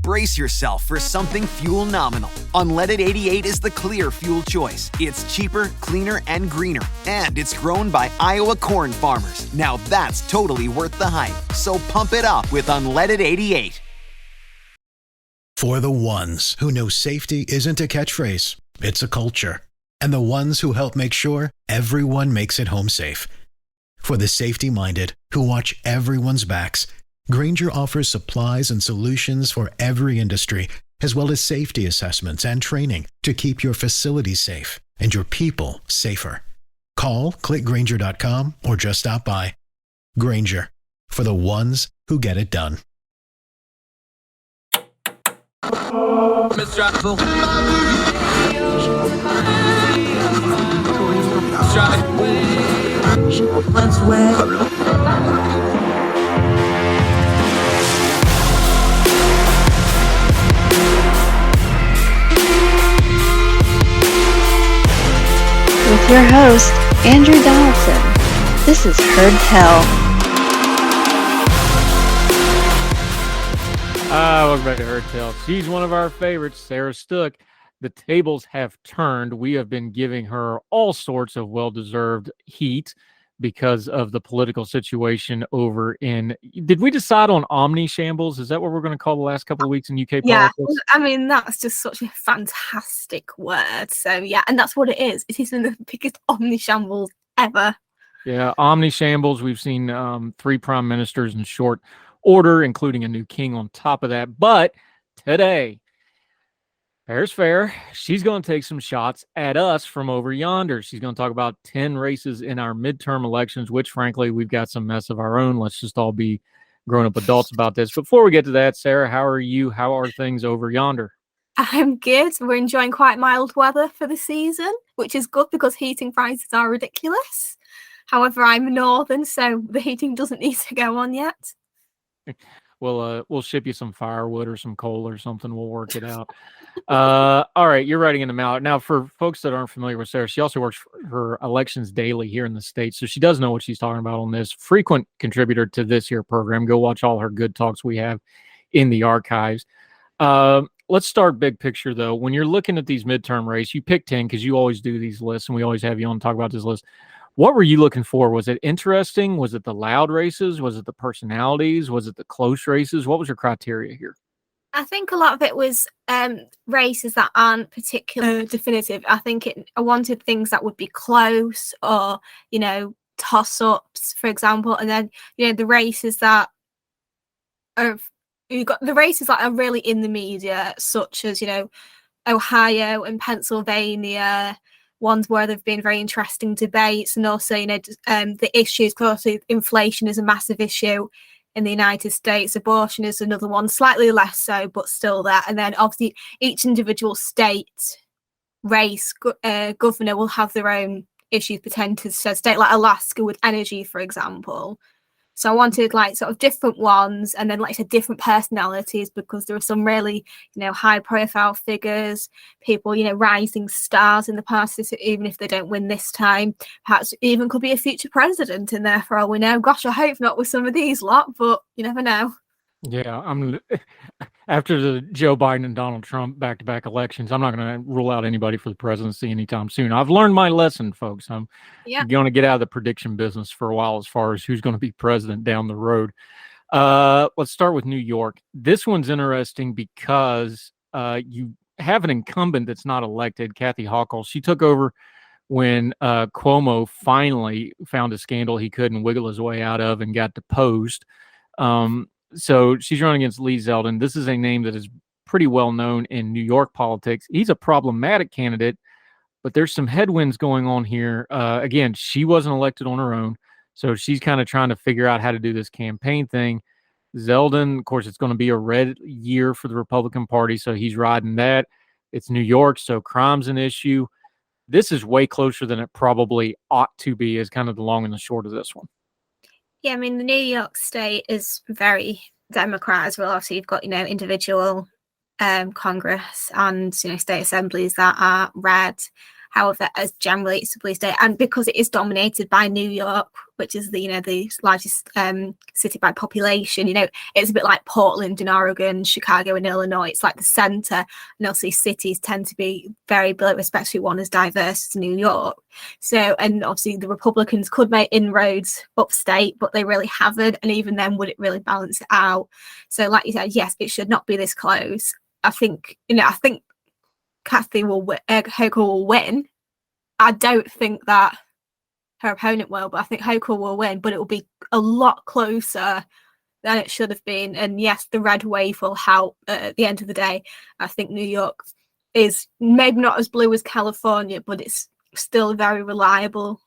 Brace yourself for something fuel-nominal. Unleaded 88 is the clear fuel choice. It's cheaper, cleaner, and greener. And it's grown by Iowa corn farmers. Now that's totally worth the hype. So pump it up with Unleaded 88. For the ones who know safety isn't a catchphrase, it's a culture. And the ones who help make sure everyone makes it home safe. For the safety-minded who watch everyone's backs, Grainger offers supplies and solutions for every industry, as well as safety assessments and training to keep your facilities safe and your people safer. Call, click Grainger.com, or just stop by. Grainger, for the ones who get it done. Let's wait. With your host, Andrew Donaldson. This is Heard Tell. Welcome back to Heard Tell. She's one of our favorites, Sarah Stook. The tables have turned. We have been giving her all sorts of well-deserved heat because of the political situation over in... Did we decide on Omni Shambles? Is that what we're going to call the last couple of weeks in UK yeah, politics? I mean, that's just such a fantastic word. So, yeah, and that's what it is. It is the biggest Omni Shambles ever. Yeah, Omni Shambles. We've seen 3 prime ministers in short order, including a new king on top of that. But today... fair's fair. She's going to take some shots at us from over yonder. She's going to talk about 10 races in our midterm elections, which, frankly, we've got some mess of our own. Let's just all be grown-up adults about this. Before we get to that, Sarah, how are you? How are things over yonder? I'm good. We're enjoying quite mild weather for the season, which is good because heating prices are ridiculous. However, I'm northern, so the heating doesn't need to go on yet. We'll ship you some firewood or some coal or something. We'll work it out. All right, you're writing in the Mallard. Now, for folks that aren't familiar with Sarah, she also works for her Elections Daily here in the States, so she does know what she's talking about on this. Frequent contributor to this here program. Go watch all her good talks we have in the archives. Let's start big picture, though. When you're looking at these midterm races, you pick 10 because you always do these lists, and we always have you on to talk about this list. What were you looking for? Was it interesting? Was it the loud races? Was it the personalities? Was it the close races? What was your criteria here? I think a lot of it was races that aren't particularly definitive. I wanted things that would be close or, toss-ups, for example. And then, the races that are really in the media, such as, Ohio and Pennsylvania, ones where there've been very interesting debates, and also, the issues, because inflation is a massive issue in the United States. Abortion is another one, slightly less so, but still there. And then obviously each individual state race governor will have their own issues potentially. So a state like Alaska with energy, for example. So I wanted sort of different ones, and then different personalities, because there are some really, high profile figures, people, rising stars in the past, even if they don't win this time, perhaps even could be a future president in there for all we know. Gosh, I hope not with some of these lot, but you never know. Yeah, after the Joe Biden and Donald Trump back-to-back elections, I'm not going to rule out anybody for the presidency anytime soon. I've learned my lesson, folks. I'm going to get out of the prediction business for a while as far as who's going to be president down the road. Let's start with New York. This one's interesting because you have an incumbent that's not elected, Kathy Hochul. She took over when Cuomo finally found a scandal he couldn't wiggle his way out of and got deposed. So she's running against Lee Zeldin. This is a name that is pretty well known in New York politics. He's a problematic candidate, but there's some headwinds going on here. Again, she wasn't elected on her own, so she's kind of trying to figure out how to do this campaign thing. Zeldin, of course, it's going to be a red year for the Republican Party, so he's riding that. It's New York, so crime's an issue. This is way closer than it probably ought to be, is kind of the long and the short of this one. Yeah, I mean, the New York state is very Democrat as well. Obviously, you've got, individual Congress and, state assemblies that are red. However, as generally it's a blue state, and because it is dominated by New York, which is the the largest city by population, it's a bit like Portland in Oregon, Chicago in Illinois. It's like the center, and obviously cities tend to be very blue, especially one as diverse as New York. So, and obviously the Republicans could make inroads upstate, but they really haven't, and even then, would it really balance it out? So, like you said, yes, it should not be this close. I think Kathy Hochul will win. I don't think that her opponent will, but I think Hochul will win, but it will be a lot closer than it should have been. And yes, the red wave will help at the end of the day. I think New York is maybe not as blue as California, but it's still a very reliable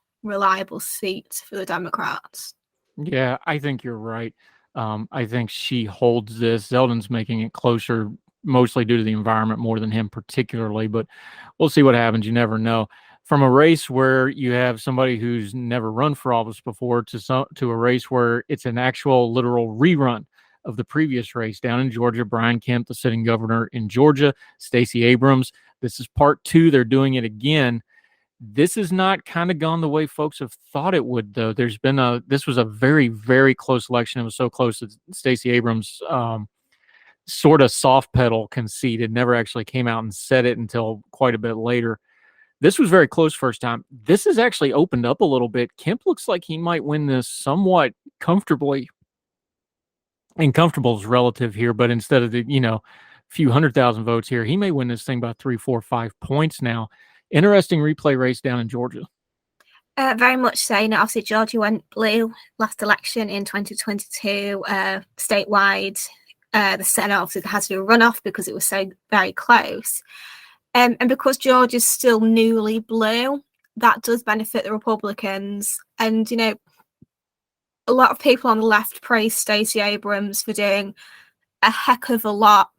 seat for the Democrats. Yeah, I think you're right. I think she holds this. Zeldin's making it closer, mostly due to the environment more than him particularly, but we'll see what happens. You never know. From a race where you have somebody who's never run for office before to a race where it's an actual literal rerun of the previous race down in Georgia. Brian Kemp, the sitting governor in Georgia, Stacey Abrams. This is part 2. They're doing it again. This has not kind of gone the way folks have thought it would, though. This was a very, very close election. It was so close that Stacey Abrams sort of soft pedal conceded, never actually came out and said it until quite a bit later. This was very close first time. This has actually opened up a little bit. Kemp looks like he might win this somewhat comfortably. And comfortable is relative here, but instead of the, few 100,000 votes here, he may win this thing by 3, 4, 5 points now. Interesting replay race down in Georgia. Very much so. Obviously, Georgia went blue last election in 2022, statewide. The Senate obviously had to do a runoff because it was so very close. And because Georgia's still newly blue, that does benefit the Republicans. And, a lot of people on the left praise Stacey Abrams for doing a heck of a lot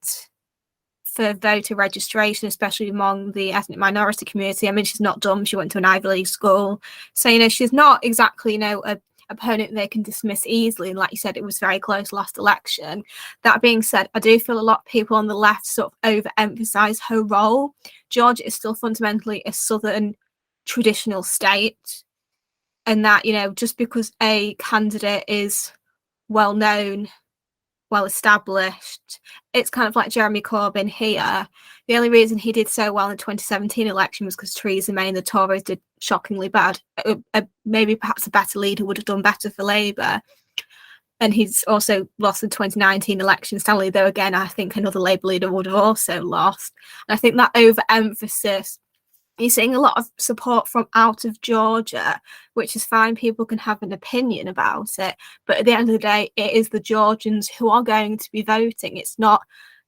for voter registration, especially among the ethnic minority community. I mean, she's not dumb. She went to an Ivy League school. So, she's not exactly, a opponent they can dismiss easily. And like you said, it was very close last election. That being said, I do feel a lot of people on the left sort of overemphasize her role. Georgia is still fundamentally a southern traditional state. And that, just because a candidate is well known, well established, it's kind of like Jeremy Corbyn here. The only reason he did so well in the 2017 election was because Theresa May and the Tories did shockingly bad. Maybe perhaps a better leader would have done better for Labour. And he's also lost the 2019 election, sadly, though again, I think another Labour leader would have also lost. And I think that overemphasis, you're seeing a lot of support from out of Georgia, which is fine. People can have an opinion about it. But at the end of the day, it is the Georgians who are going to be voting. It's not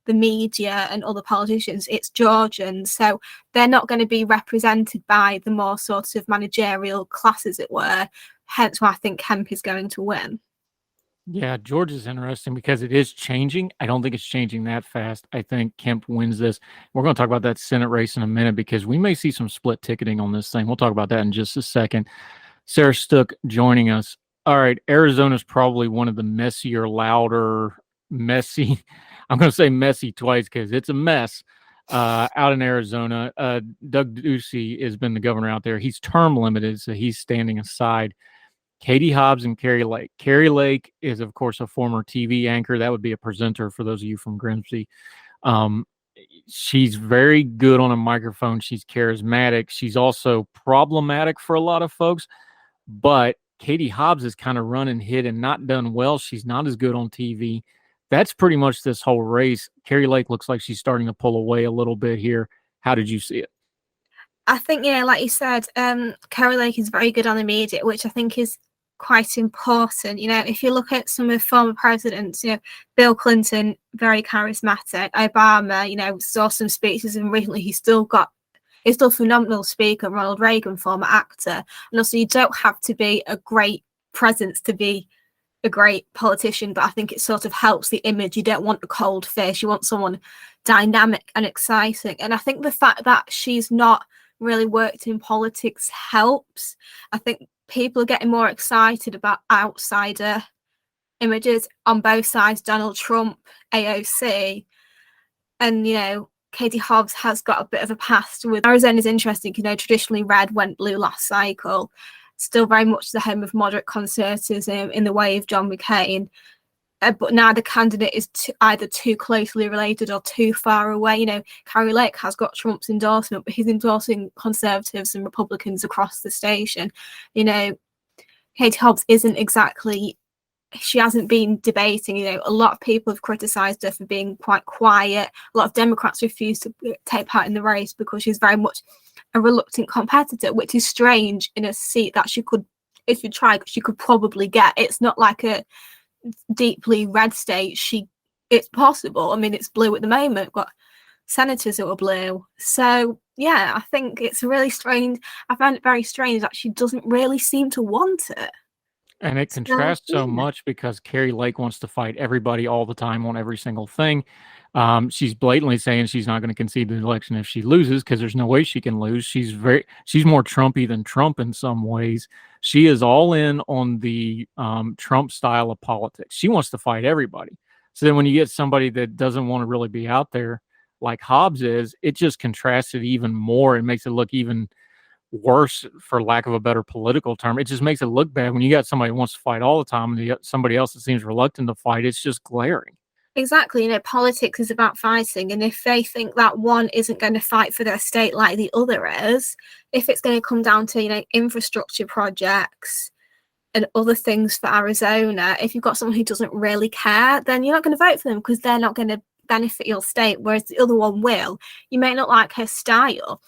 the media and other politicians, it's Georgians. So they're not going to be represented by the more sort of managerial class, as it were. Hence why I think Kemp is going to win. Yeah, Georgia's interesting because it is changing. I don't think it's changing that fast. I think Kemp wins this. We're going to talk about that Senate race in a minute because we may see some split ticketing on this thing. We'll talk about that in just a second. Sarah Stook joining us. All right, Arizona's probably one of the messier, louder, messy. I'm going to say messy twice because it's a mess out in Arizona. Doug Ducey has been the governor out there. He's term limited, so he's standing aside. Katie Hobbs and Carrie Lake. Carrie Lake is, of course, a former TV anchor. That would be a presenter for those of you from Grimsby. She's very good on a microphone. She's charismatic. She's also problematic for a lot of folks. But Katie Hobbs has kind of run and hid and not done well. She's not as good on TV. That's pretty much this whole race. Carrie Lake looks like she's starting to pull away a little bit here. How did you see it? I think, like you said, Carrie Lake is very good on the media, which I think is quite important. If you look at some of the former presidents, Bill Clinton, very charismatic. Obama, saw some speeches, and recently he's still a phenomenal speaker. Ronald Reagan, former actor. And also, you don't have to be a great presence to be a great politician, but I think it sort of helps the image. You don't want a cold face. You want someone dynamic and exciting. And I think the fact that she's not really worked in politics helps. I think people are getting more excited about outsider images on both sides, Donald Trump, AOC. And, Katie Hobbs has got a bit of a past with Arizona's interesting, traditionally red went blue last cycle. Still very much the home of moderate conservatism in the way of John McCain. But now the candidate is either too closely related or too far away. Carrie Lake has got Trump's endorsement, but he's endorsing conservatives and Republicans across the station. Katie Hobbs isn't exactly, she hasn't been debating. A lot of people have criticised her for being quite quiet. A lot of Democrats refuse to take part in the race because she's very much a reluctant competitor, which is strange in a seat that she could, if you try, she could probably get. It's not like a deeply red state. It's possible. I mean, it's blue at the moment, got senators that were blue. So yeah, I think it's really strange. I found it very strange that she doesn't really seem to want it. And it contrasts so much because Carrie Lake wants to fight everybody all the time on every single thing. She's blatantly saying she's not going to concede the election if she loses, because there's no way she can lose. She's more Trumpy than Trump in some ways. She is all in on the Trump style of politics. She wants to fight everybody. So then when you get somebody that doesn't want to really be out there like Hobbs is, it just contrasts it even more and makes it look even worse, for lack of a better political term. It just makes it look bad when you got somebody who wants to fight all the time and you got somebody else that seems reluctant to fight. It's just glaring. Exactly. Politics is about fighting. And if they think that one isn't going to fight for their state like the other is, if it's going to come down to, infrastructure projects and other things for Arizona, if you've got someone who doesn't really care, then you're not going to vote for them because they're not going to benefit your state, whereas the other one will. You may not like her style.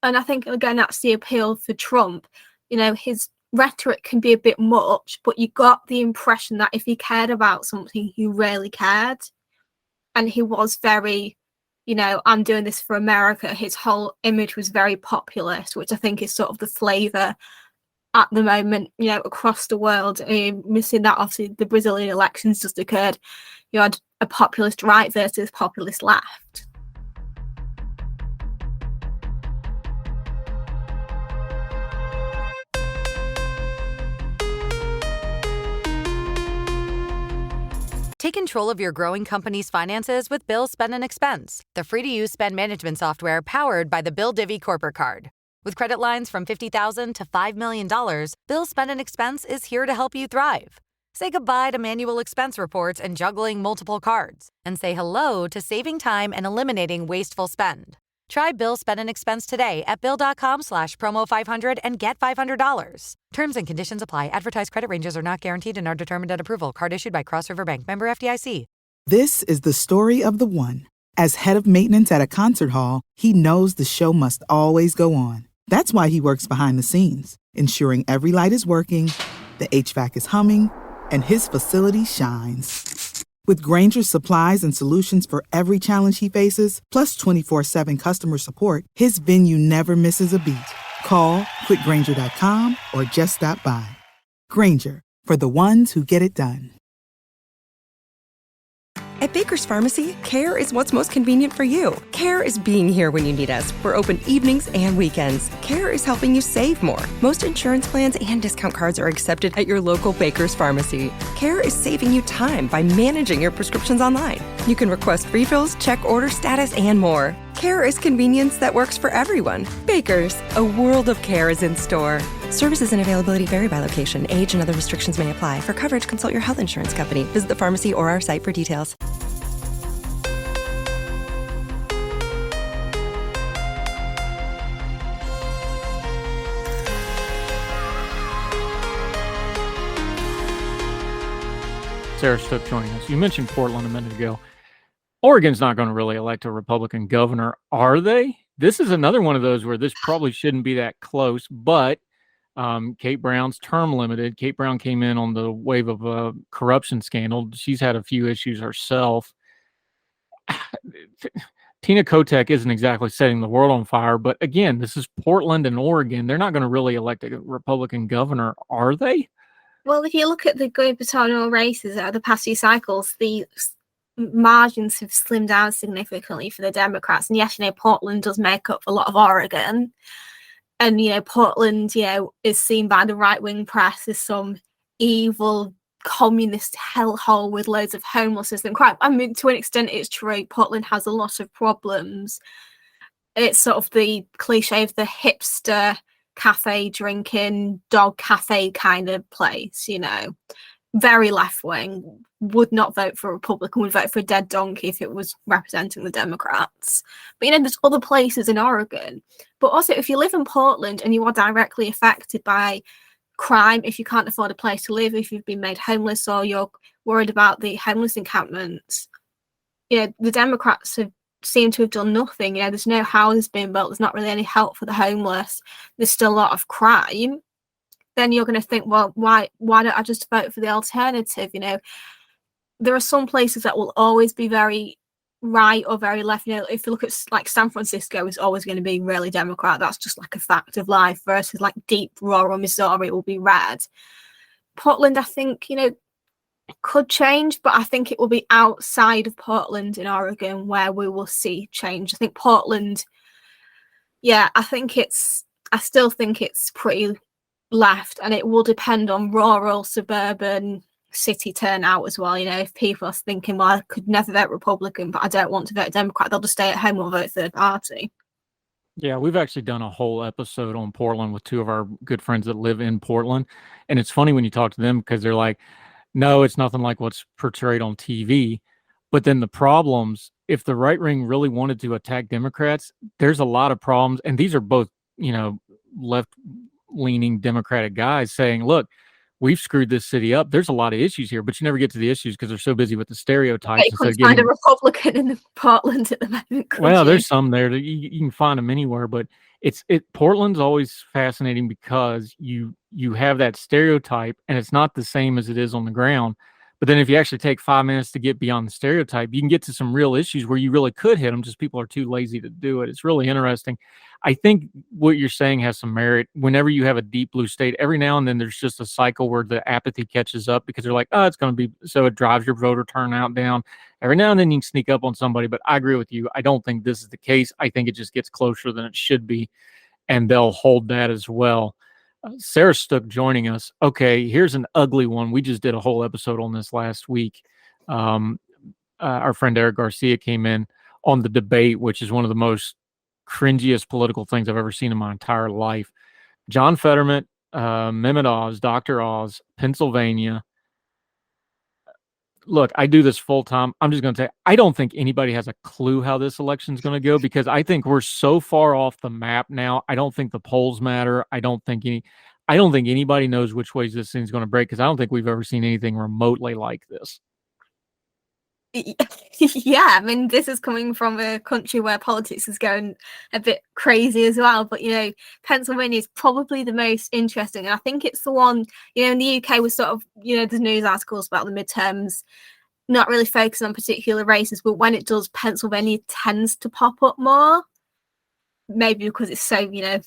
And I think, again, that's the appeal for Trump. His rhetoric can be a bit much, but you got the impression that if he cared about something, he really cared. And he was very, I'm doing this for America. His whole image was very populist, which I think is sort of the flavour at the moment, across the world. Missing that, obviously, the Brazilian elections just occurred. You had a populist right versus populist left. Take control of your growing company's finances with Bill Spend and Expense, the free-to-use spend management software powered by the Bill Divvy Corporate Card. With credit lines from $50,000 to $5 million, Bill Spend and Expense is here to help you thrive. Say goodbye to manual expense reports and juggling multiple cards, and say hello to saving time and eliminating wasteful spend. Try Bill Spend and Expense today at bill.com/promo500 and get $500. Terms and conditions apply. Advertised credit ranges are not guaranteed and are determined at approval. Card issued by Cross River Bank. Member FDIC. This is the story of the one. As head of maintenance at a concert hall, he knows the show must always go on. That's why he works behind the scenes, ensuring every light is working, the HVAC is humming, and his facility shines. With Grainger's supplies and solutions for every challenge he faces, plus 24/7 customer support, his venue never misses a beat. Call quickgrainger.com or just stop by. Grainger, for the ones who get it done. At Baker's Pharmacy, care is what's most convenient for you. Care is being here when you need us. We're open evenings and weekends. Care is helping you save more. Most insurance plans and discount cards are accepted at your local Baker's Pharmacy. Care is saving you time by managing your prescriptions online. You can request refills, check order status, and more. Care is convenience that works for everyone. Baker's, a world of care is in store. Services and availability vary by location. Age and other restrictions may apply. For coverage, consult your health insurance company. Visit the pharmacy or our site for details. Sarah Stook joining us. You mentioned Portland a minute ago. Oregon's not going to really elect a Republican governor, are they? This is another one of those where this probably shouldn't be that close, but Kate Brown's term limited. Kate Brown came in on the wave of a corruption scandal. She's had a few issues herself. Tina Kotek isn't exactly setting the world on fire, but again, this is Portland and Oregon. They're not going to really elect a Republican governor, are they? Well, if you look at the gubernatorial races over the past few cycles, the margins have slimmed down significantly for the Democrats. And yes, Portland does make up a lot of Oregon. And, Portland, is seen by the right-wing press as some evil, communist hellhole with loads of homelessness and crime. I mean, to an extent, it's true. Portland has a lot of problems. It's sort of the cliche of the hipster cafe drinking, dog cafe kind of place, you know. Very left wing, would not vote for a Republican, would vote for a dead donkey if it was representing the Democrats. But you know, there's other places in Oregon. But also, if you live in Portland and you are directly affected by crime, if you can't afford a place to live, if you've been made homeless, or you're worried about the homeless encampments, you know, the Democrats have seem to have done nothing. You know, there's no houses being built, there's not really any help for the homeless, there's still a lot of crime. Then you're going to think, well, why don't I just vote for the alternative? You know, there are some places that will always be very right or very left. You know, if you look at like San Francisco, is always going to be really Democrat. That's just like a fact of life. Versus like deep rural Missouri, it will be red. Portland, I think, you know, could change, but I think it will be outside of Portland in Oregon where we will see change. I think Portland, yeah, I still think it's pretty left, and it will depend on rural, suburban, city turnout as well. You know, if people are thinking, well, I could never vote Republican, but I don't want to vote Democrat, they'll just stay at home or vote third party. Yeah, we've actually done a whole episode on Portland with two of our good friends that live in Portland. And it's funny when you talk to them because they're like, no, it's nothing like what's portrayed on TV. But then the problems, if the right wing really wanted to attack Democrats, there's a lot of problems. And these are both, you know, left-leaning Democratic guys saying, look, we've screwed this city up. There's a lot of issues here, but you never get to the issues because they're so busy with the stereotypes. You couldn't find a Republican in Portland at the moment. Well, there's some there that you can find them anywhere, but Portland's always fascinating because you have that stereotype, and it's not the same as it is on the ground. But then if you actually take 5 minutes to get beyond the stereotype, you can get to some real issues where you really could hit them, just people are too lazy to do it. It's really interesting. I think what you're saying has some merit. Whenever you have a deep blue state, every now and then there's just a cycle where the apathy catches up because they're like, oh, it's going to be, so it drives your voter turnout down. Every now and then you can sneak up on somebody, but I agree with you. I don't think this is the case. I think it just gets closer than it should be, and they'll hold that as well. Sarah Stook joining us. Okay, here's an ugly one. We just did a whole episode on this last week. Our friend Eric Garcia came in on the debate, which is one of the most cringiest political things I've ever seen in my entire life. John Fetterman, Mehmet Oz, Dr. Oz, Pennsylvania. Look, I do this full time. I'm just going to say, I don't think anybody has a clue how this election is going to go because I think we're so far off the map now. I don't think the polls matter. I don't think anybody knows which ways this thing's going to break because I don't think we've ever seen anything remotely like this. Yeah, I mean, this is coming from a country where politics is going a bit crazy as well. But, you know, Pennsylvania is probably the most interesting. And I think it's the one, you know, in the UK was sort of, you know, the news articles about the midterms, not really focusing on particular races. But when it does, Pennsylvania tends to pop up more. Maybe because it's so, you know,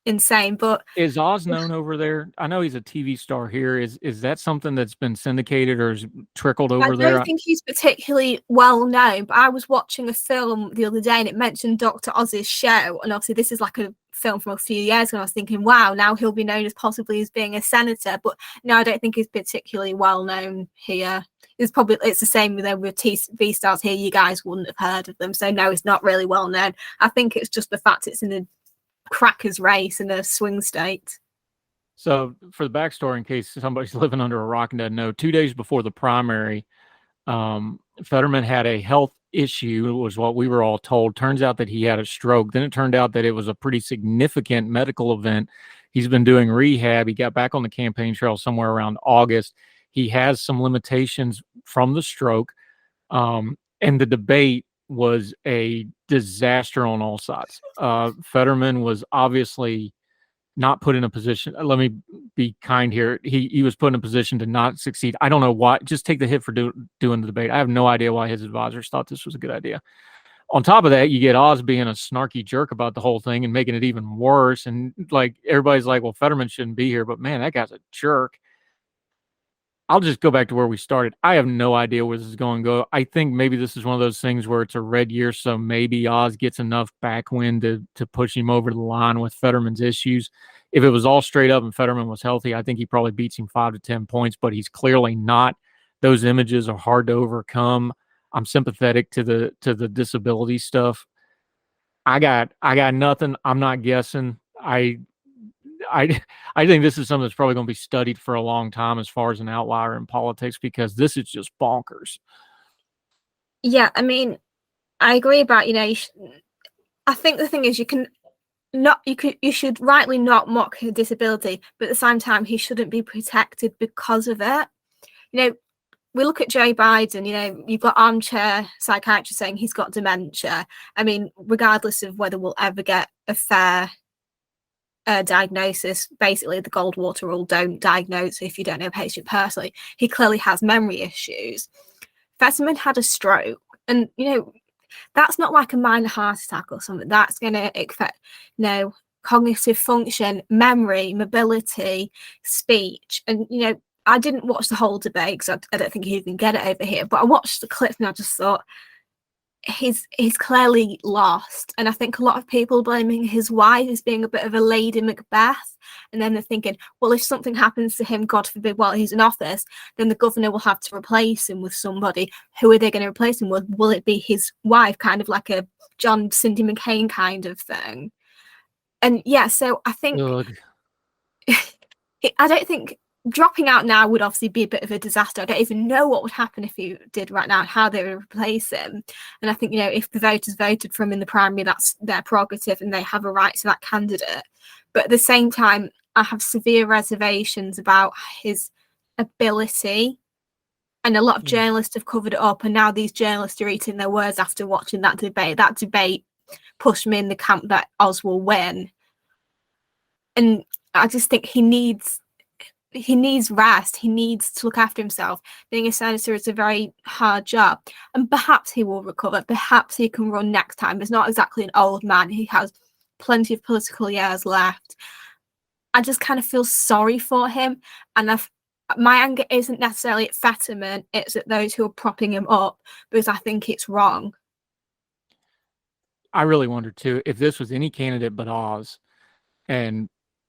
insane. But is Oz known over there? I know he's a TV star here. Is that something that's been syndicated or is trickled over there? I don't think he's particularly well known, but I was watching a film the other day and it mentioned Dr. Oz's show, and obviously this is like a film from a few years ago, and I was thinking, wow, now he'll be known as possibly as being a senator. But no, I don't think he's particularly well known here. It's the same with TV stars here. You guys wouldn't have heard of them, so no, it's not really well known. I think it's just the fact it's in a crackers race in a swing state. So for the backstory, in case somebody's living under a rock and doesn't know, 2 days before the primary, Fetterman had a health issue, was what we were all told. Turns out that he had a stroke. Then it turned out that it was a pretty significant medical event. He's been doing rehab. He got back on the campaign trail somewhere around August. He has some limitations from the stroke. And the debate was a disaster on all sides. Fetterman was obviously not put in a position. Let me be kind here. He was put in a position to not succeed. I don't know why. Just take the hit for doing the debate. I have no idea why his advisors thought this was a good idea. On top of that, you get Oz being a snarky jerk about the whole thing and making it even worse. And like everybody's like, well, Fetterman shouldn't be here, but man, that guy's a jerk. I'll just go back to where we started. I have no idea where this is going to go. I think maybe this is one of those things where it's a red year, so maybe Oz gets enough backwind to push him over the line with Fetterman's issues. If it was all straight up and Fetterman was healthy, I think he probably beats him 5 to 10 points, but he's clearly not. Those images are hard to overcome. I'm sympathetic to the disability stuff. I got nothing. I'm not guessing. I think this is something that's probably going to be studied for a long time as far as an outlier in politics, because this is just bonkers. Yeah, I mean, I agree about, I think the thing is you should rightly not mock his disability, but at the same time, he shouldn't be protected because of it. We look at Joe Biden, you've got armchair psychiatrists saying he's got dementia. I mean, regardless of whether we'll ever get a fair diagnosis, basically the Goldwater rule, don't diagnose if you don't know a patient personally. He clearly has memory issues. Fetterman had a stroke, and that's not like a minor heart attack or something. That's going to affect cognitive function, memory, mobility, speech. And I didn't watch the whole debate because I don't think he can get it over here, but I watched the clip and I just thought he's clearly lost. And I think a lot of people blaming his wife as being a bit of a Lady Macbeth, and then they're thinking, well, if something happens to him, God forbid, while he's in office, then the governor will have to replace him with somebody. Who are they going to replace him with? Will it be his wife, kind of like a John Cindy McCain kind of thing? And yeah, so I think I don't think dropping out now would obviously be a bit of a disaster. I don't even know what would happen if he did right now, how they would replace him. And I think, if the voters voted for him in the primary, that's their prerogative and they have a right to that candidate. But at the same time, I have severe reservations about his ability. And a lot of journalists have covered it up. And now these journalists are eating their words after watching that debate. That debate pushed me in the camp that Oz will win. And I just think he needs rest. He needs to look after himself. Being a senator is a very hard job, and perhaps he will recover. Perhaps he can run next time. He's not exactly an old man. He has plenty of political years left. I just kind of feel sorry for him, and my anger isn't necessarily at Fetterman, it's at those who are propping him up, because I think it's wrong. I really wonder too, if this was any candidate but Oz, and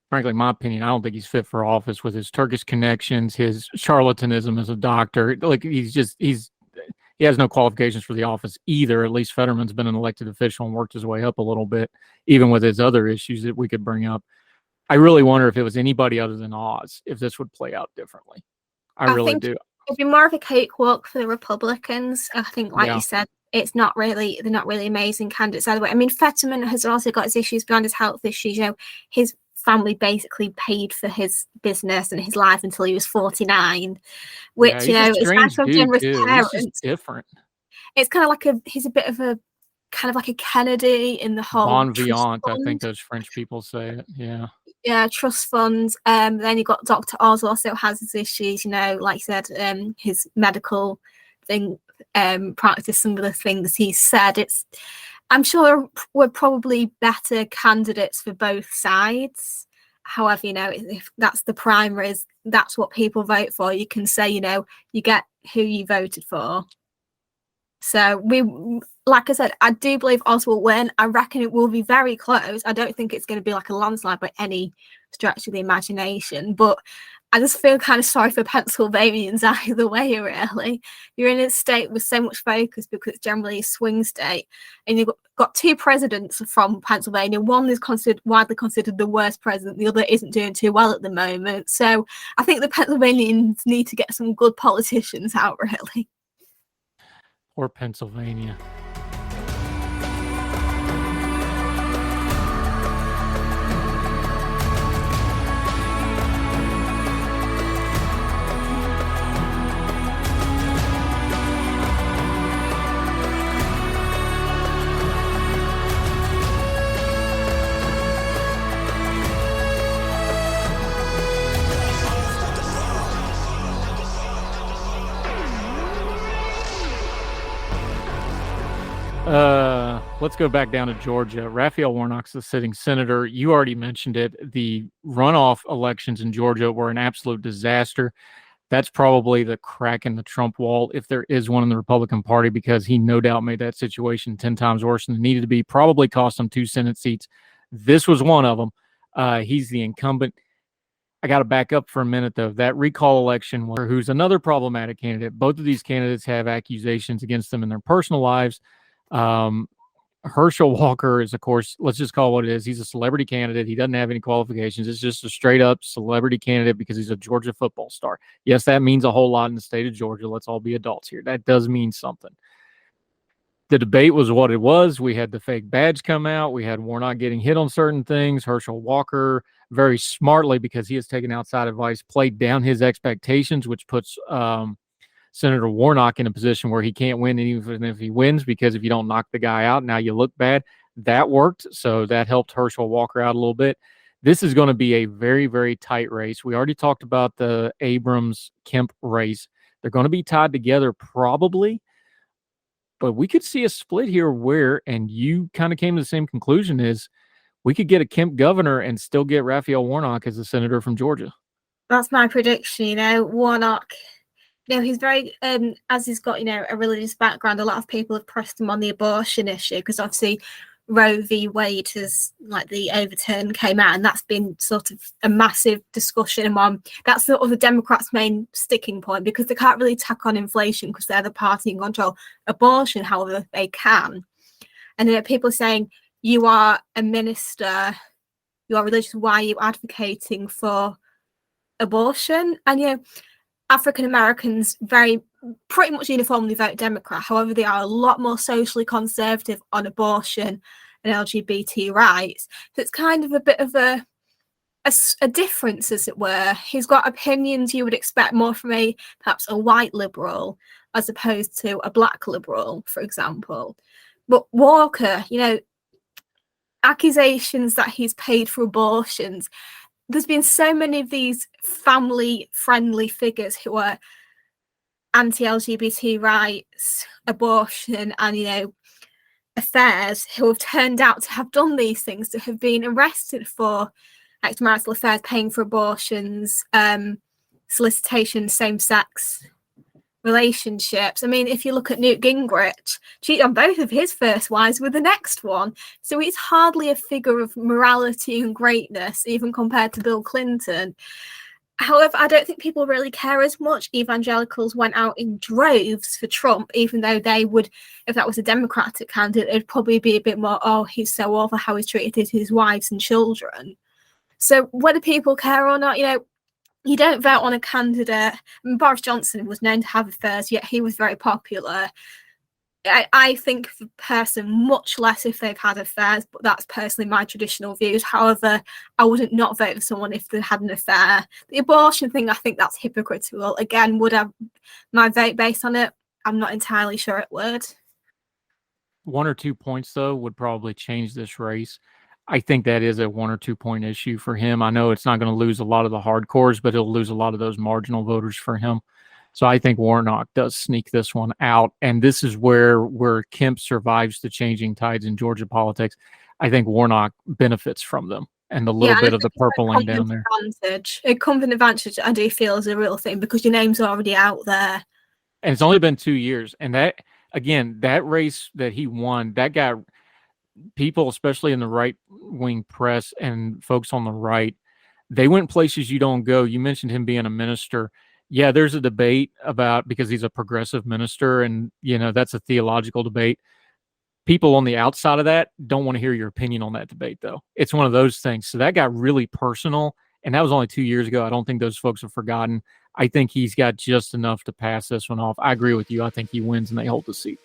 frankly, in my opinion, I don't think he's fit for office with his Turkish connections, his charlatanism as a doctor. Like he has no qualifications for the office either. At least Fetterman's been an elected official and worked his way up a little bit, even with his other issues that we could bring up. I really wonder if it was anybody other than Oz, if this would play out differently. I really do. It'd be more of a cakewalk for the Republicans. I think, like you said, they're not really amazing candidates either way. I mean, Fetterman has also got his issues beyond his health issues. His family basically paid for his business and his life until he was 49, which is kind of generous parents. He's just different. It's kind of like he's a bit of a kind of like a Kennedy in the whole bon vivant. I think those French people say it. Yeah, trust funds. Then you got Dr. Oz also has his issues. Like you said, his medical thing, practice, some of the things he said. I'm sure we're probably better candidates for both sides. However, if that's the primaries, that's what people vote for. You can say, you get who you voted for. So like I said, I do believe Oz will win. I reckon it will be very close. I don't think it's going to be like a landslide by any stretch of the imagination, but I just feel kind of sorry for Pennsylvanians either way, really. You're in a state with so much focus because it's generally a swing state, and you've got two presidents from Pennsylvania. One is widely considered the worst president. The other isn't doing too well at the moment. So I think the Pennsylvanians need to get some good politicians out, really. Or Pennsylvania. Let's go back down to Georgia. Raphael Warnock's the sitting senator. You already mentioned it. The runoff elections in Georgia were an absolute disaster. That's probably the crack in the Trump wall, if there is one in the Republican Party, because he no doubt made that situation 10 times worse than it needed to be. Probably cost him 2 Senate seats. This was one of them. He's the incumbent. I got to back up for a minute, though. That recall election, who's another problematic candidate. Both of these candidates have accusations against them in their personal lives. Herschel Walker is, of course, let's just call it what it is. He's a celebrity candidate. He doesn't have any qualifications. It's just a straight up celebrity candidate because he's a Georgia football star. Yes, that means a whole lot in the state of Georgia. Let's all be adults here. That does mean something. The debate was what it was. We had the fake badge come out. We had Warnock getting hit on certain things. Herschel Walker, very smartly, because he has taken outside advice, played down his expectations, which puts Senator Warnock in a position where he can't win even if he wins, because if you don't knock the guy out, now you look bad. That worked, so that helped Herschel Walker out a little bit. This is going to be a very, very tight race. We already talked about the Abrams-Kemp race. They're going to be tied together probably, but we could see a split here where, and you kind of came to the same conclusion, is we could get a Kemp governor and still get Raphael Warnock as a senator from Georgia. That's my prediction. Warnock, he's very, as he's got, a religious background, a lot of people have pressed him on the abortion issue because obviously Roe v. Wade has, the overturn came out, and that's been sort of a massive discussion among, that's sort of the Democrats' main sticking point, because they can't really tack on inflation because they're the party in control. Abortion, however, they can. And then people are saying, you are a minister, you are religious, why are you advocating for abortion? And, African Americans pretty much uniformly vote Democrat. However, they are a lot more socially conservative on abortion and LGBT rights. So it's kind of a bit of a difference, as it were. He's got opinions you would expect more from perhaps a white liberal as opposed to a black liberal, for example. But Walker, accusations that he's paid for abortions. There's been so many of these family-friendly figures who are anti-LGBT rights, abortion, and, affairs, who have turned out to have done these things, to have been arrested for extramarital affairs, paying for abortions, solicitation, same-sex relationships. I mean, if you look at Newt Gingrich, cheated on both of his first wives with the next one. So he's hardly a figure of morality and greatness, even compared to Bill Clinton. However, I don't think people really care as much. Evangelicals went out in droves for Trump, even though they would, if that was a Democratic candidate, it'd probably be a bit more, oh, he's so awful how he's treated his wives and children. So whether people care or not, you don't vote on a candidate. Boris Johnson was known to have affairs, yet he was very popular. I think the person much less if they've had affairs, but that's personally my traditional views. However, I wouldn't not vote for someone if they had an affair. The abortion thing, I think that's hypocritical. Again, would I my vote based on it? I'm not entirely sure it would. 1 or 2 points, though, would probably change this race. I think that is a 1 or 2 point issue for him. I know it's not going to lose a lot of the hardcores, but he'll lose a lot of those marginal voters for him. So I think Warnock does sneak this one out. And this is where Kemp survives the changing tides in Georgia politics. I think Warnock benefits from them and the little bit of the purpling down there. A confident advantage, I do feel, is a real thing because your name's already out there. And it's only been 2 years. And that, again, that race that he won, that got people, especially in the right-wing press and folks on the right, they went places you don't go. You mentioned him being a minister. Yeah, there's a debate about, because he's a progressive minister, and, that's a theological debate. People on the outside of that don't want to hear your opinion on that debate, though. It's one of those things. So that got really personal, and that was only 2 years ago. I don't think those folks have forgotten. I think he's got just enough to pass this one off. I agree with you. I think he wins and they hold the seat.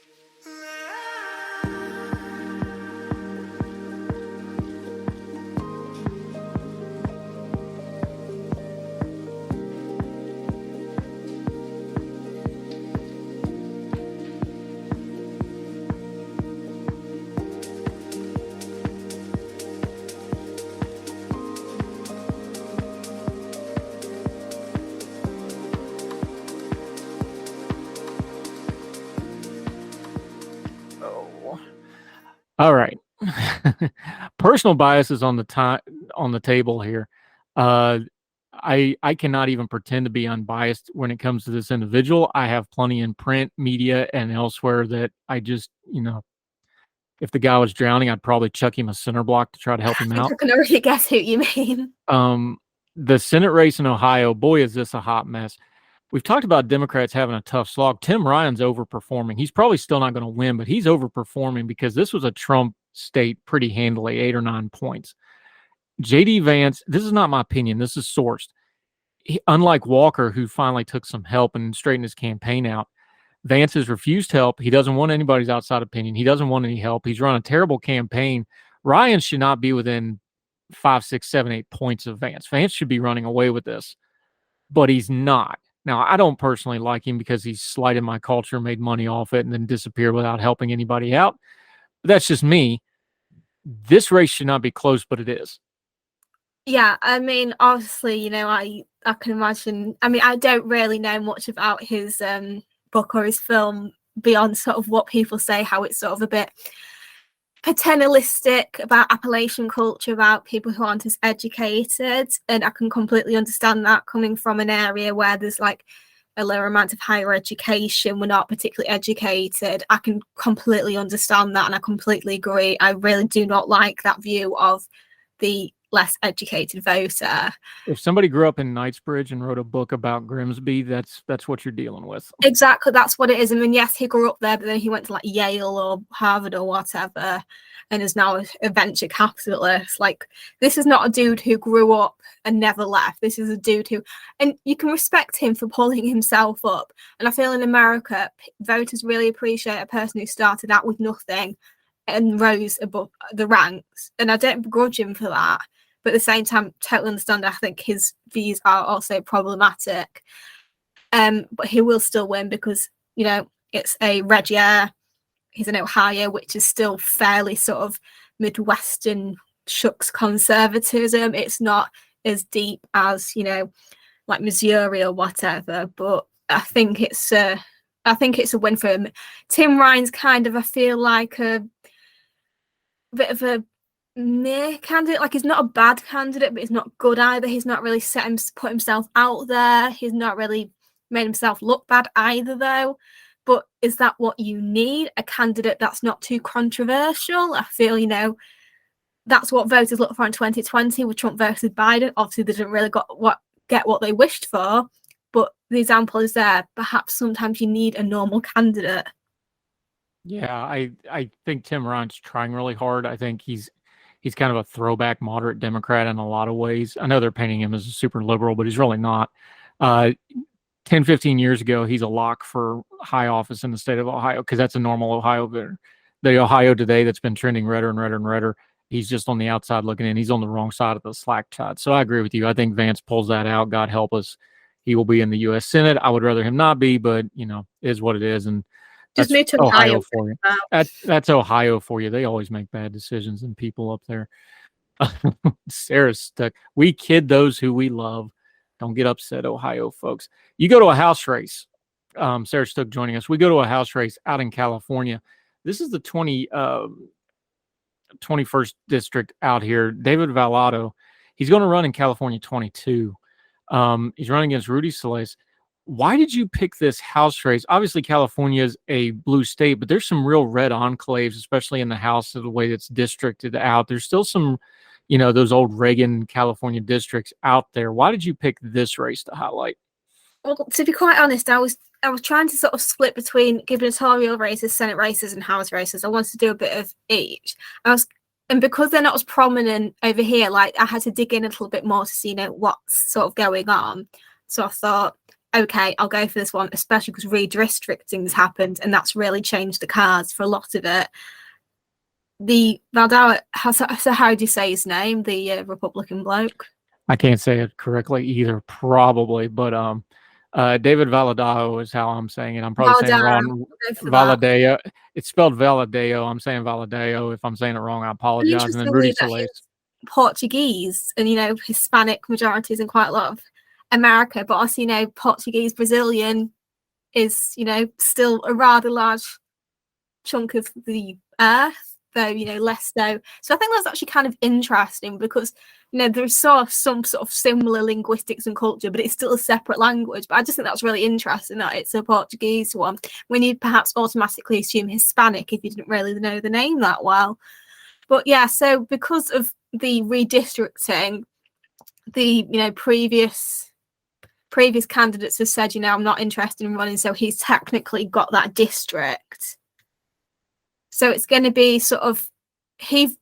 All right. Personal bias is on the table here. I cannot even pretend to be unbiased when it comes to this individual. I have plenty in print, media, and elsewhere that I just, If the guy was drowning, I'd probably chuck him a cinder block to try to help him out. I can already guess who you mean. The Senate race in Ohio, boy, is this a hot mess. We've talked about Democrats having a tough slog. Tim Ryan's overperforming. He's probably still not going to win, but he's overperforming because this was a Trump state pretty handily, 8 or 9 points. J.D. Vance, this is not my opinion. This is sourced. Unlike Walker, who finally took some help and straightened his campaign out, Vance has refused help. He doesn't want anybody's outside opinion. He doesn't want any help. He's run a terrible campaign. Ryan should not be within 5, 6, 7, 8 points of Vance. Vance should be running away with this, but he's not. Now, I don't personally like him because he's slighted my culture, made money off it, and then disappeared without helping anybody out. But that's just me. This race should not be close, but it is. Yeah, I mean, obviously, I can imagine. I mean, I don't really know much about his book or his film beyond sort of what people say, how it's sort of a bit paternalistic about Appalachian culture, about people who aren't as educated. And I can completely understand that coming from an area where there's like a lower amount of higher education. We're not particularly educated. I can completely understand that. And I completely agree. I really do not like that view of the less educated voter. If somebody grew up in Knightsbridge and wrote a book about Grimsby, that's what you're dealing with. Exactly, that's what it is. I mean, yes, he grew up there, but then he went to like Yale or Harvard or whatever, and is now a venture capitalist. Like, this is not a dude who grew up and never left. This is a dude who, and you can respect him for pulling himself up. And I feel in America, voters really appreciate a person who started out with nothing and rose above the ranks. And I don't begrudge him for that. But at the same time, totally understand. I think his views are also problematic. But he will still win because, it's a red year. He's in Ohio, which is still fairly sort of Midwestern shucks conservatism. It's not as deep as, like Missouri or whatever. But I think it's a win for him. Tim Ryan's kind of, I feel like a bit of a meh candidate. Like, he's not a bad candidate, but he's not good either. He's not really put himself out there. He's not really made himself look bad either, though. But is that what you need? A candidate that's not too controversial? I feel, that's what voters look for in 2020 with Trump versus Biden. Obviously, they didn't really get what they wished for, but the example is there. Perhaps sometimes you need a normal candidate. Yeah, I think Tim Ryan's trying really hard. I think he's kind of a throwback moderate Democrat in a lot of ways. I know they're painting him as a super liberal, but he's really not. 10, 15 years ago, he's a lock for high office in the state of Ohio because that's a normal Ohio voter. The Ohio today that's been trending redder and redder and redder, he's just on the outside looking in. He's on the wrong side of the slack side. So I agree with you. I think Vance pulls that out. God help us. He will be in the U.S. Senate. I would rather him not be, but, is what it is. And just move to Ohio for you. That's Ohio for you. They always make bad decisions and people up there. Sarah's stuck. We kid those who we love. Don't get upset, Ohio folks. You go to a house race. Sarah Stook joining us. We go to a house race out in California. This is the 21st district out here. David Valado, he's going to run in California 22. He's running against Rudy Solis. Why did you pick this house race? Obviously, California is a blue state, but there's some real red enclaves, especially in the House, the way it's districted out. There's still some, those old Reagan California districts out there. Why did you pick this race to highlight? Well, to be quite honest, I was trying to sort of split between gubernatorial races, Senate races, and House races. I wanted to do a bit of each. And because they're not as prominent over here, like, I had to dig in a little bit more to see, what's sort of going on. So I thought, okay, I'll go for this one, especially because redistricting's happened, and that's really changed the cards for a lot of it. The Valdao, so how do you say his name? The Republican bloke? I can't say it correctly either, probably, but David Valadao is how I'm saying it. I'm probably saying it wrong. Valadao. It's spelled Valadao. I'm saying Valadao. If I'm saying it wrong, I apologize. And then Rudy Solis. Portuguese and, Hispanic majorities in quite a lot of America, but also, Portuguese, Brazilian is, still a rather large chunk of the earth. though, less so. So I think that's actually kind of interesting because, there's some sort of similar linguistics and culture, but it's still a separate language. But I just think that's really interesting that it's a Portuguese one when you'd perhaps automatically assume Hispanic if you didn't really know the name that well. But yeah, so because of the redistricting, the, previous candidates have said, I'm not interested in running, so he's technically got that district. So it's going to be sort of, he's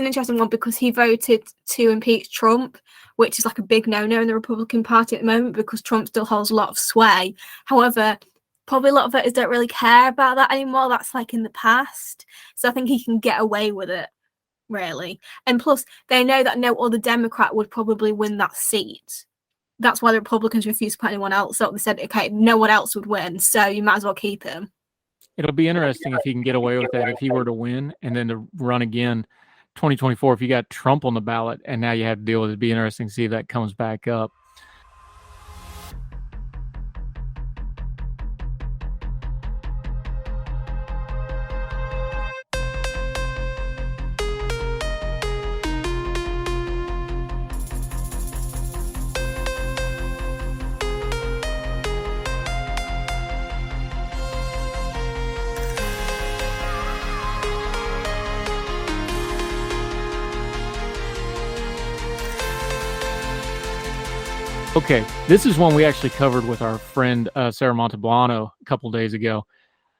an interesting one because he voted to impeach Trump, which is like a big no-no in the Republican Party at the moment because Trump still holds a lot of sway. However, probably a lot of voters don't really care about that anymore. That's like in the past. So I think he can get away with it, really. And plus, they know that no other Democrat would probably win that seat. That's why the Republicans refused to put anyone else up. They said, okay, no one else would win, so you might as well keep him. It'll be interesting if he can get away with that, if he were to win and then to run again 2024. If you got Trump on the ballot and now you have to deal with it, it'd be interesting to see if that comes back up. Okay, this is one we actually covered with our friend Sarah Montalbano a couple days ago.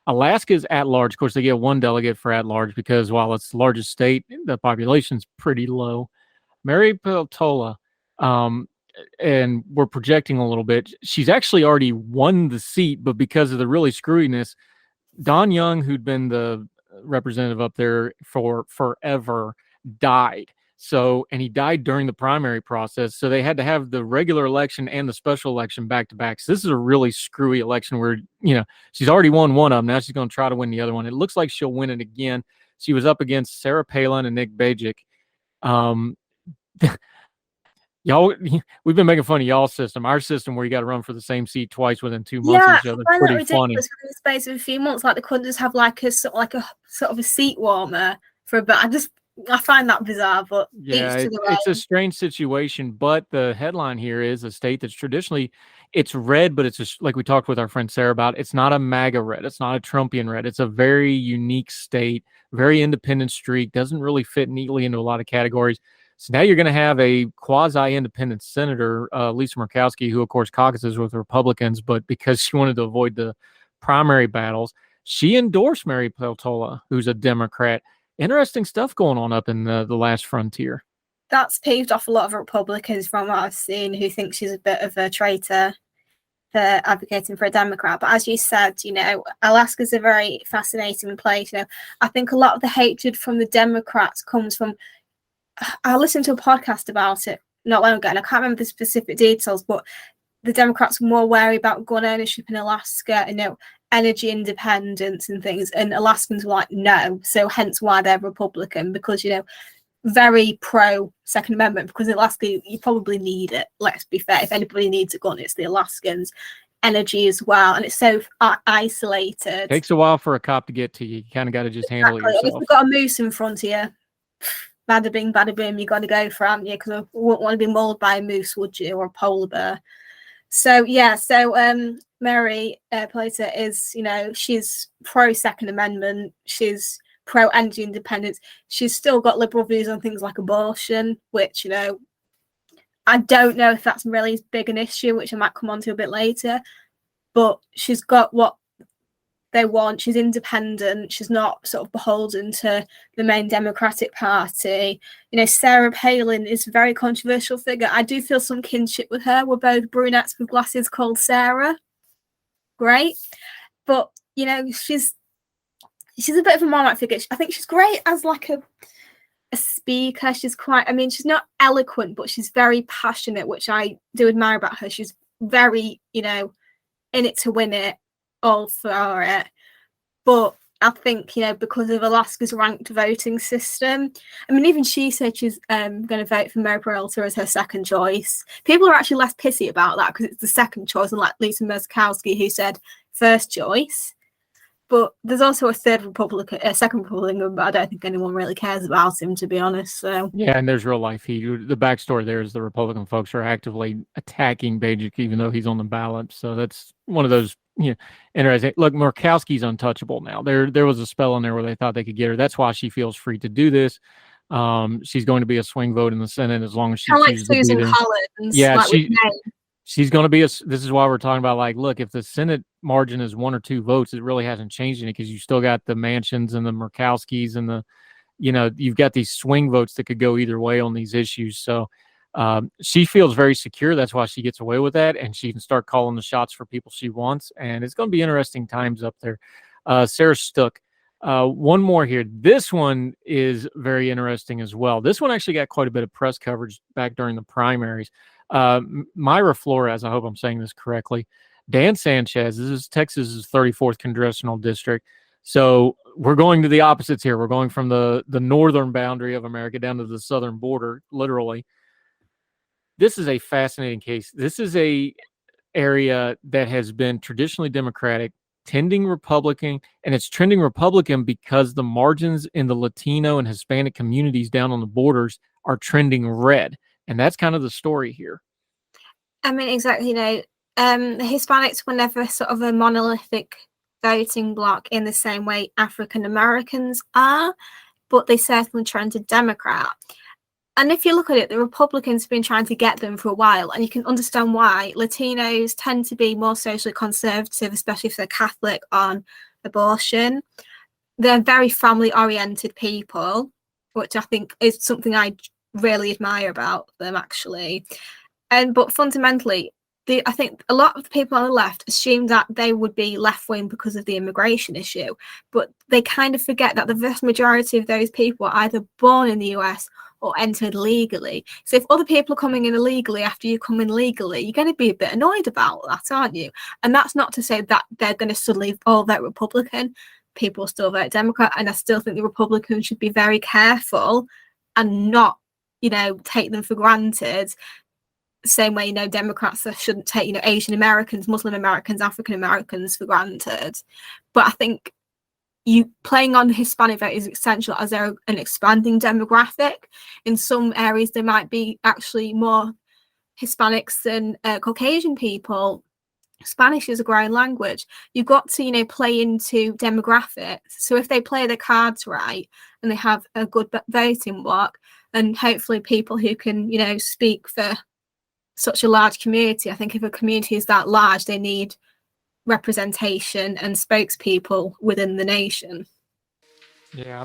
Alaska's at-large. Of course, they get one delegate for at-large because while it's the largest state, the population's pretty low. Mary Peltola, and we're projecting a little bit, she's actually already won the seat, but because of the really screwiness, Don Young, who'd been the representative up there for forever, died. So, and he died during the primary process. So they had to have the regular election and the special election back to back. So this is a really screwy election where, she's already won one of them. Now she's going to try to win the other one. It looks like she'll win it again. She was up against Sarah Palin and Nick Bajik. Y'all, we've been making fun of y'all's system. Our system where you got to run for the same seat twice within 2 months of each other. I find pretty that ridiculous funny. in the space of a few months. Like they couldn't just have like a sort of a seat warmer for a bit. I find that bizarre, but yeah, it's a strange situation. But the headline here is a state that's traditionally, it's red, but it's like we talked with our friend Sarah about, it's not a MAGA red. It's not a Trumpian red. It's a very unique state, very independent streak, doesn't really fit neatly into a lot of categories. So now you're going to have a quasi-independent senator, Lisa Murkowski, who, of course, caucuses with Republicans, but because she wanted to avoid the primary battles, she endorsed Mary Peltola, who's a Democrat. Interesting stuff going on up in the last frontier. That's peeved off a lot of Republicans from what I've seen who think she's a bit of a traitor for advocating for a Democrat. But as you said, Alaska's a very fascinating place. I think a lot of the hatred from the Democrats comes from, I listened to a podcast about it not long ago, and I can't remember the specific details, but the Democrats were more wary about gun ownership in Alaska and energy independence and things, and Alaskans were like, no. So hence why they're Republican, because very pro Second Amendment, because in Alaska you probably need it. Let's be fair, if anybody needs a gun, it's the Alaskans. Energy as well, and it's so isolated. Takes a while for a cop to get to you. You kind of got to just handle it yourself. If you've got a moose in front of you, bada bing, bada boom, you got to go for it, haven't you? Because I wouldn't want to be mauled by a moose, would you, or a polar bear? So Mary Peltola is, she's pro Second Amendment. She's pro energy independence. She's still got liberal views on things like abortion, which, I don't know if that's really as big an issue, which I might come on to a bit later. But she's got what they want. She's independent. She's not sort of beholden to the main Democratic Party. Sarah Palin is a very controversial figure. I do feel some kinship with her. We're both brunettes with glasses called Sarah. Great. But, she's a bit of a Marmite figure. I think she's great as like a speaker. She's she's not eloquent, but she's very passionate, which I do admire about her. She's very, in it to win it, all for it. But I think, because of Alaska's ranked voting system, even she said she's going to vote for Mary Peltola as her second choice. People are actually less pissy about that because it's the second choice, unlike Lisa Murkowski, who said first choice. But there's also a second Republican, but I don't think anyone really cares about him, to be honest. So yeah, and there's real life heat. The backstory there is the Republican folks are actively attacking Bajik, even though he's on the ballot. So that's one of those, interesting. Look, Murkowski's untouchable now. There was a spell in there where they thought they could get her. That's why she feels free to do this. She's going to be a swing vote in the Senate as long as she chooses like Susan to be Collins. Yeah, like she's going to be this is why we're talking about, like, look, if the Senate margin is 1 or 2 votes, it really hasn't changed any, because you still got the Mansions and the Murkowskis and the, you've got these swing votes that could go either way on these issues. So she feels very secure. That's why she gets away with that, and she can start calling the shots for people she wants. And it's going to be interesting times up there. Sarah Stook. One more here. This one is very interesting as well. This one actually got quite a bit of press coverage back during the primaries. Myra Flores, I hope I'm saying this correctly. Dan Sanchez, this is Texas's 34th congressional district. So we're going to the opposites here. We're going from the northern boundary of America down to the southern border, literally. This is a fascinating case. This is a area that has been traditionally Democratic, tending Republican, and it's trending Republican because the margins in the Latino and Hispanic communities down on the borders are trending red. And that's kind of the story here. I mean, exactly. The Hispanics were never sort of a monolithic voting bloc in the same way African Americans are, but they certainly trended Democrat. And if you look at it, the Republicans have been trying to get them for a while, and you can understand why. Latinos tend to be more socially conservative, especially if they're Catholic, on abortion. They're very family-oriented people, which I think is something I really admire about them, actually. But fundamentally, I think a lot of the people on the left assume that they would be left-wing because of the immigration issue, but they kind of forget that the vast majority of those people are either born in the US or entered legally. So if other people are coming in illegally after you come in legally, you're going to be a bit annoyed about that, aren't you? And that's not to say that they're going to suddenly all vote Republican. People still vote Democrat, and I still think the Republicans should be very careful and not, take them for granted. Same way, Democrats shouldn't take, Asian Americans, Muslim Americans, African Americans for granted. But I think you playing on the Hispanic vote is essential as they're an expanding demographic. In some areas, there might be actually more Hispanics than Caucasian people. Spanish is a growing language. You've got to, play into demographics. So if they play their cards right and they have a good voting bloc, and hopefully people who can, speak for such a large community. I think if a community is that large, they need representation and spokespeople within the nation. Yeah.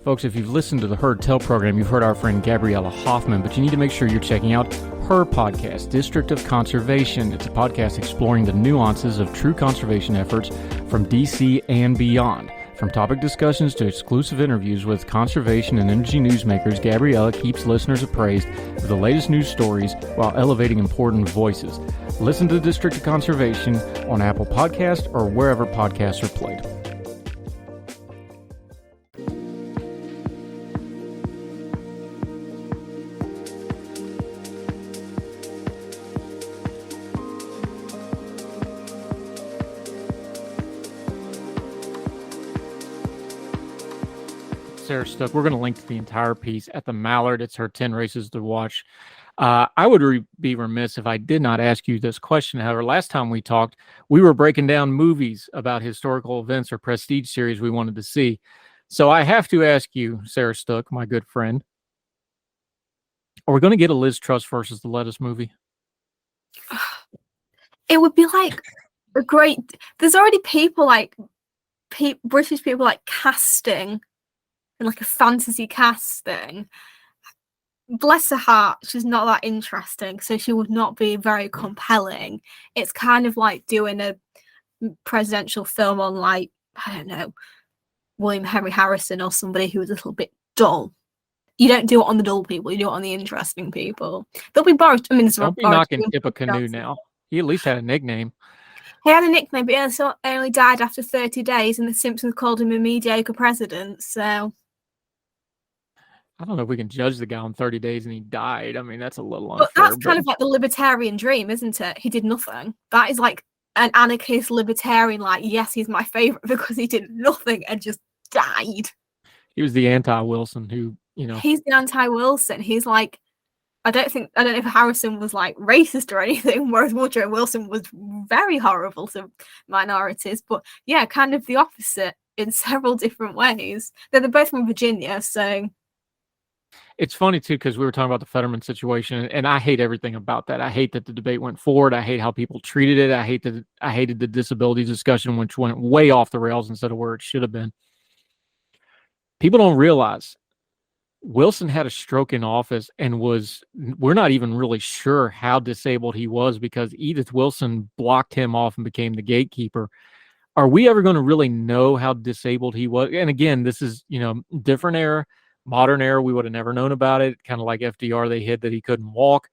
Folks, if you've listened to the Heard Tell program, you've heard our friend Gabriella Hoffman, but you need to make sure you're checking out her podcast, District of Conservation. It's a podcast exploring the nuances of true conservation efforts from DC and beyond. From topic discussions to exclusive interviews with conservation and energy newsmakers, Gabriella keeps listeners appraised of the latest news stories while elevating important voices. Listen to the District of Conservation on Apple Podcasts or wherever podcasts are played. Sarah Stook. We're going to link to the entire piece at the Mallard. It's her 10 races to watch. I would be remiss if I did not ask you this question. However, last time we talked, we were breaking down movies about historical events or prestige series we wanted to see. So I have to ask you, Sarah Stook, my good friend, are we going to get a Liz Truss versus the Lettuce movie? It would be like a great... There's already people like British people like casting and like a fantasy casting. Bless her heart, she's not that interesting, so she would not be very compelling. It's kind of like doing a presidential film on, like, I don't know, William Henry Harrison or somebody who was a little bit dull. You don't do it on the dull people, you do it on the interesting people. There'll be Boris. I mean, don't be knocking Tippecanoe now. He at least had a nickname. He had a nickname, but he only died after 30 days, and The Simpsons called him a mediocre president. So I don't know if we can judge the guy on 30 days and he died. I mean, that's a little but unfair. that's kind of like the libertarian dream, isn't it? He did nothing. That is like an anarchist libertarian, like, yes, he's my favorite because he did nothing and just died. He was the anti-Wilson who, He's the anti-Wilson. He's like, I don't know if Harrison was like racist or anything, whereas Woodrow Wilson was very horrible to minorities. But yeah, kind of the opposite in several different ways. They're both from Virginia, so. It's funny too, because we were talking about the Fetterman situation, and I hate everything about that. I hate that the debate went forward. I hate how people treated it. I hated the disability discussion, which went way off the rails instead of where it should have been. People don't realize Wilson had a stroke in office and we're not even really sure how disabled he was because Edith Wilson blocked him off and became the gatekeeper. Are we ever going to really know how disabled he was? And again, this is, different era. Modern era, we would have never known about it. Kind of like FDR, they hid that he couldn't walk.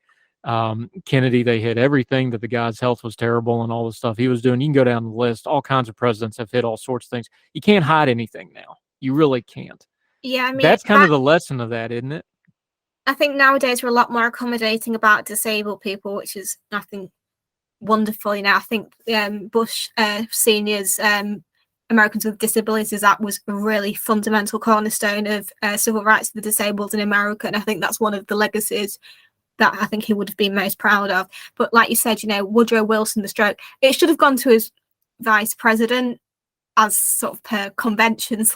Kennedy, they hid everything, that the guy's health was terrible and all the stuff he was doing. You can go down the list. All kinds of presidents have hid all sorts of things. You can't hide anything now. You really can't. Yeah, I mean, that's kind of the lesson of that, isn't it? I think nowadays we're a lot more accommodating about disabled people, which is, I think, wonderful. I think Bush Senior's Americans with Disabilities Act was a really fundamental cornerstone of civil rights for the disabled in America, and I think that's one of the legacies that I think he would have been most proud of. But like you said, Woodrow Wilson, the stroke, it should have gone to his vice president as sort of per convention /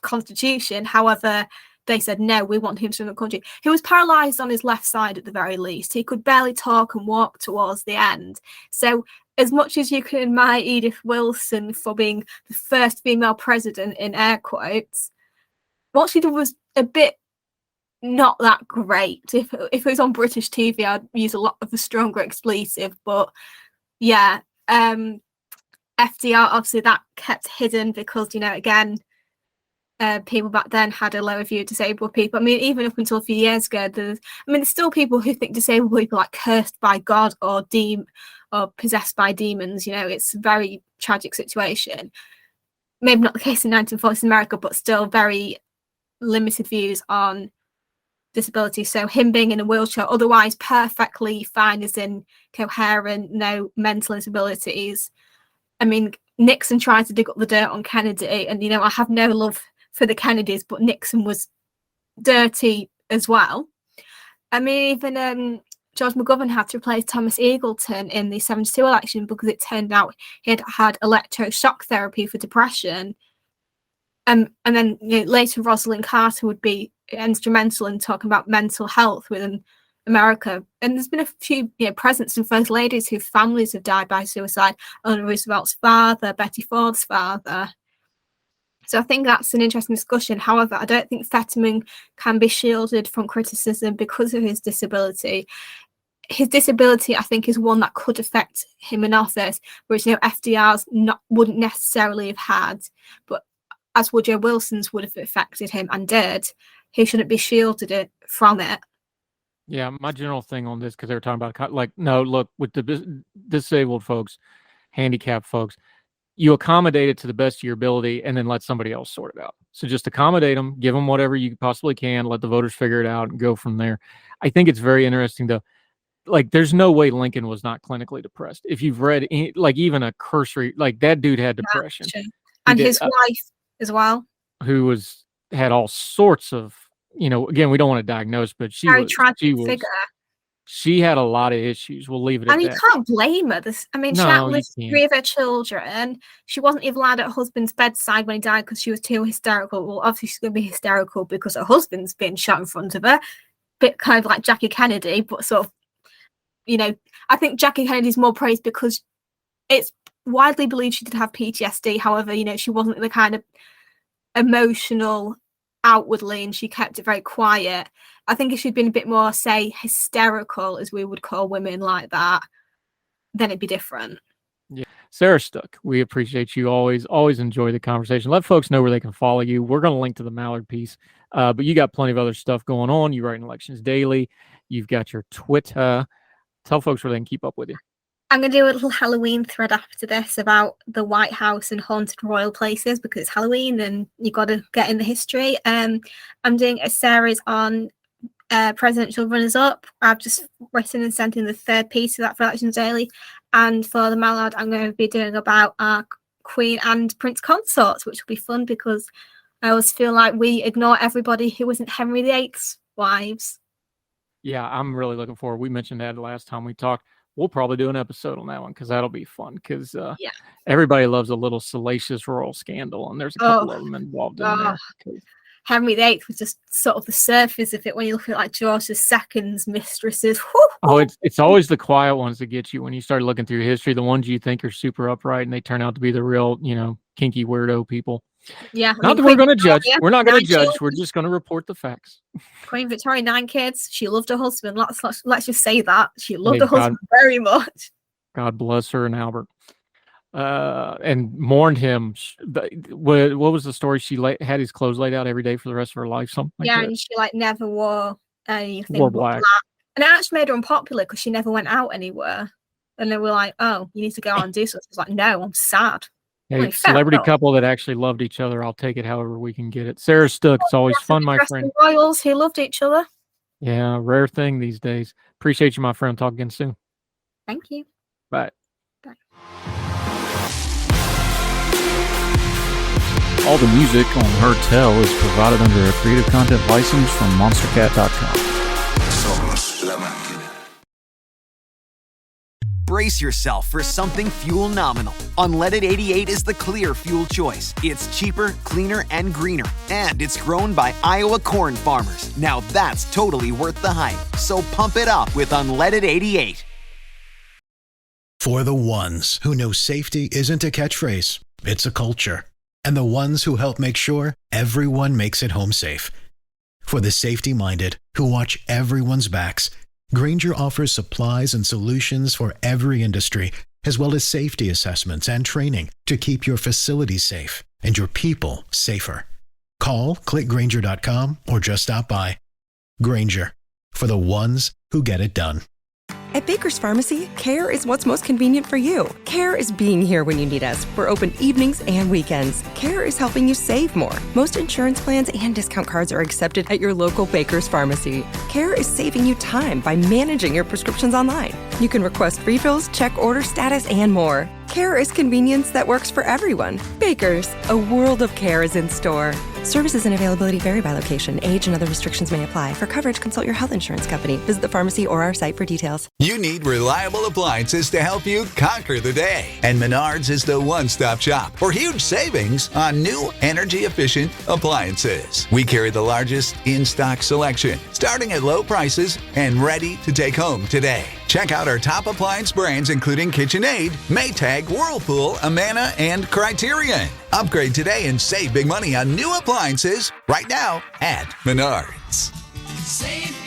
constitution. However, they said, no, we want him to run the country. He was paralyzed on his left side at the very least. He could barely talk and walk towards the end. So as much as you can admire Edith Wilson for being the first female president, in air quotes, what she did was a bit not that great. If it was on British TV, I'd use a lot of a stronger expletive. But yeah, FDR, obviously that kept hidden because, again, people back then had a lower view of disabled people. I mean, even up until a few years ago, there's still people who think disabled people are like cursed by God or possessed by demons. It's a very tragic situation. Maybe not the case in 1940s America, but still very limited views on disability. So him being in a wheelchair, otherwise perfectly fine, as in coherent, no mental disabilities. I mean, Nixon tried to dig up the dirt on Kennedy, and I have no love for the Kennedys, but Nixon was dirty as well. I mean, even George McGovern had to replace Thomas Eagleton in the 72 election because it turned out he had electroshock therapy for depression. And then later Rosalind Carter would be instrumental in talking about mental health within America. And there's been a few presidents and first ladies whose families have died by suicide. Eleanor Roosevelt's father, Betty Ford's father. So I think that's an interesting discussion. However, I don't think Fetterman can be shielded from criticism because of his disability. His disability, I think, is one that could affect him in office, whereas FDR's wouldn't necessarily have had. But as Woodrow Wilson's would have affected him and did, he shouldn't be shielded from it. Yeah, my general thing on this, because they were talking about, no, look, with the disabled folks, handicapped folks, you accommodate it to the best of your ability and then let somebody else sort it out. So just accommodate them, give them whatever you possibly can, let the voters figure it out and go from there. I think it's very interesting though. There's no way Lincoln was not clinically depressed. If you've read even a cursory, that dude had depression. And his wife as well. Who had all sorts of, again, we don't want to diagnose, but she had a lot of issues. We'll leave it at that. And you can't blame her. She outlived 3 of her children. She wasn't even allowed at her husband's bedside when he died because she was too hysterical. Well, obviously she's going to be hysterical because her husband's been shot in front of her. Bit kind of like Jackie Kennedy, but sort of, I think Jackie Kennedy's more praised because it's widely believed she did have PTSD. However, she wasn't the kind of emotional outwardly, and she kept it very quiet. I think if she'd been a bit more, say, hysterical, as we would call women like that, then it'd be different. Yeah. Sarah Stook, we appreciate you. Always enjoy the conversation. Let folks know where they can follow you. We're going to link to the Mallard piece, but you got plenty of other stuff going on. You write in Elections Daily. You've got your Twitter. Tell folks where they can keep up with you. I'm going to do a little Halloween thread after this about the White House and haunted royal places because it's Halloween and you got to get in the history. I'm doing a series on presidential runners-up. I've just written and sent in the third piece of that for Elections Daily. And for the Mallard, I'm going to be doing about our Queen and Prince consorts, which will be fun because I always feel like we ignore everybody who isn't Henry VIII's wives. Yeah, I'm really looking forward. We mentioned that last time we talked. We'll probably do an episode on that one because that'll be fun because everybody loves a little salacious royal scandal, and there's a couple of them involved in there. Henry VIII was just sort of the surface of it when you look at like George II's mistresses. It's always the quiet ones that get you when you start looking through history. The ones you think are super upright and they turn out to be the real, kinky weirdo people. Yeah. Not that we're going to judge. We're not going to judge. We're just going to report the facts. Queen Victoria, 9 kids. She loved her husband. Let's just say that. She loved her husband very much. God bless her and Albert. And mourned him. What was the story? She had his clothes laid out every day for the rest of her life. Something like that. And she never wore anything wore black. And it actually made her unpopular because she never went out anywhere. And they were like, "Oh, you need to go out and do something." It's like, "No, I'm sad." Hey, celebrity couple that actually loved each other. I'll take it however we can get it. Sarah Stook, it's always fun, my friend. Royals who loved each other. Yeah, rare thing these days. Appreciate you, my friend. Talk again soon. Thank you. Bye. Bye. All the music on Heard Tell is provided under a Creative Content license from monstercat.com. Brace yourself for something fuel-nominal. Unleaded 88 is the clear fuel choice. It's cheaper, cleaner, and greener. And it's grown by Iowa corn farmers. Now that's totally worth the hype. So pump it up with Unleaded 88. For the ones who know safety isn't a catchphrase, it's a culture. And the ones who help make sure everyone makes it home safe. For the safety-minded who watch everyone's backs, Grainger offers supplies and solutions for every industry, as well as safety assessments and training to keep your facilities safe and your people safer. Call, click Grainger.com, or just stop by. Grainger, for the ones who get it done. At Baker's Pharmacy, care is what's most convenient for you. Care is being here when you need us. We're open evenings and weekends. Care is helping you save more. Most insurance plans and discount cards are accepted at your local Baker's Pharmacy. Care is saving you time by managing your prescriptions online. You can request refills, check order status, and more. Care is convenience that works for everyone. Baker's, a world of care is in store. Services and availability vary by location. Age and other restrictions may apply. For coverage, consult your health insurance company. Visit the pharmacy or our site for details. You need reliable appliances to help you conquer the day. And Menards is the one-stop shop for huge savings on new energy-efficient appliances. We carry the largest in-stock selection, starting at low prices and ready to take home today. Check out our top appliance brands including KitchenAid, Maytag, Whirlpool, Amana, and Criterion. Upgrade today and save big money on new appliances right now at Menards. Save